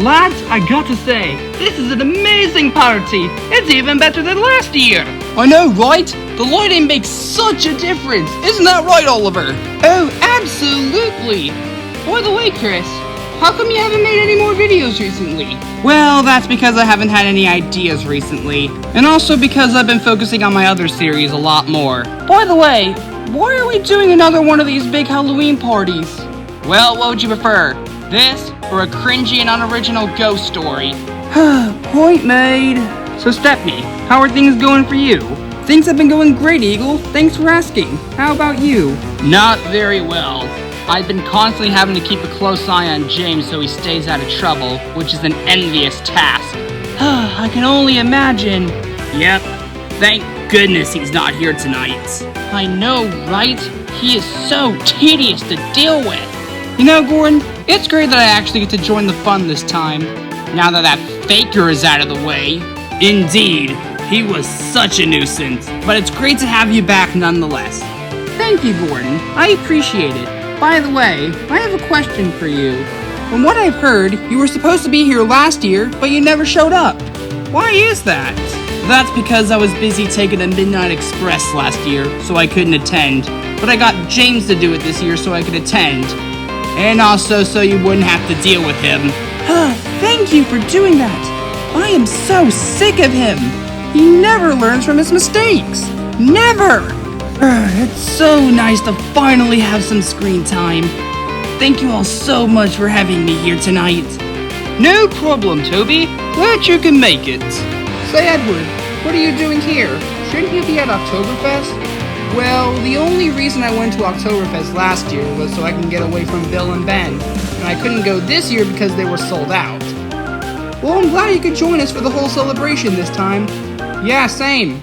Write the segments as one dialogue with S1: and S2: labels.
S1: Lads, I got to say, this is an amazing party. It's even better than last year.
S2: I know, right? The lighting makes such a difference. Isn't that right, Oliver?
S1: Oh, absolutely. By the way, Chris, how come you haven't made any more videos recently?
S2: Well, that's because I haven't had any ideas recently. And also because I've been focusing on my other series a lot more. By the way, why are we doing another one of these big Halloween parties? Well, what would you prefer? This, or a cringy and unoriginal ghost story? Point made. So Stephanie, how are things going for you? Things have been going great, Eagle. Thanks for asking. How about you? Not very well. I've been constantly having to keep a close eye on James so he stays out of trouble, which is an envious task. I can only imagine. Yep. Thank goodness he's not here tonight. I know, right? He is so tedious to deal with. You know, Gordon, it's great that I actually get to join the fun this time, now that that faker is out of the way. Indeed, he was such a nuisance, but it's great to have you back nonetheless. Thank you, Gordon. I appreciate it. By the way, I have a question for you. From what I've heard, you were supposed to be here last year, but you never showed up. Why is that? That's because I was busy taking a Midnight Express last year, so I couldn't attend. But I got James to do it this year so I could attend. And also so you wouldn't have to deal with him. Thank you for doing that. I am so sick of him. He never learns from his mistakes. Never! It's so nice to finally have some screen time. Thank you all so much for having me here tonight.
S1: No problem, Toby. Glad you can make it. Say, Edward, what are you doing here? Shouldn't you be at Oktoberfest? Well, the only reason I went to Oktoberfest last year was so I can get away from Bill and Ben, and I couldn't go this year because they were sold out. Well, I'm glad you could join us for the whole celebration this time. Yeah, same.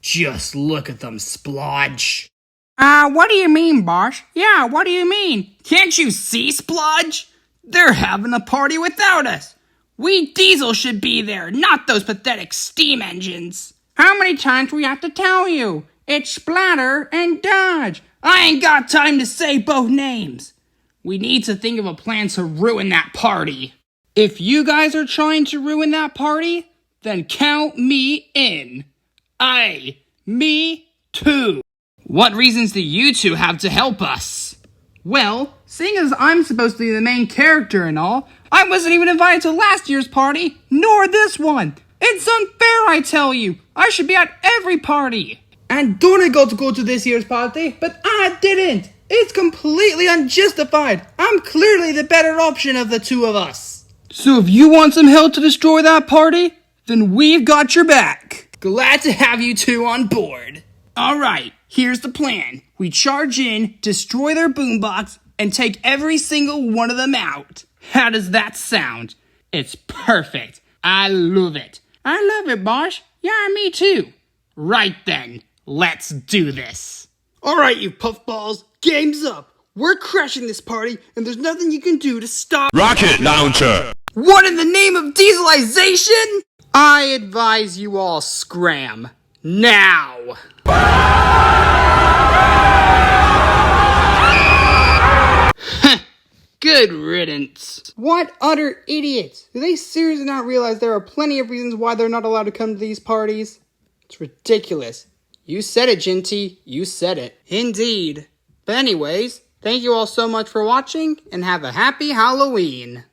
S2: Just look at them splodge.
S1: What do you mean, boss? Yeah, what do you mean?
S2: Can't you see, Splodge? They're having a party without us. We Diesel should be there, not those pathetic steam engines.
S1: How many times do we have to tell you? It's Splatter and Dodge.
S2: I ain't got time to say both names. We need to think of a plan to ruin that party. If you guys are trying to ruin that party, then count me in. Me too. What reasons do you two have to help us?
S1: Well, seeing as I'm supposed to be the main character and all, I wasn't even invited to last year's party, nor this one. It's unfair, I tell you. I should be at every party. And Donna got to go to this year's party, but I didn't. It's completely unjustified. I'm clearly the better option of the two of us.
S2: So if you want some help to destroy that party, then we've got your back.
S1: Glad to have you two on board.
S2: Alright, here's the plan. We charge in, destroy their boombox, and take every single one of them out. How does that sound? It's perfect. I love it.
S1: I love it, boss. Yeah, me too.
S2: Right then, let's do this.
S1: Alright, you puffballs, game's up. We're crashing this party, and there's nothing you can do to stop—
S3: Rocket Launcher!
S2: What in the name of dieselization? I advise you all scram. Now! Good riddance.
S1: What utter idiots! Do they seriously not realize there are plenty of reasons why they're not allowed to come to these parties? It's ridiculous. You said it, Ginty. You said it.
S2: Indeed. But anyways, thank you all so much for watching, and have a happy Halloween.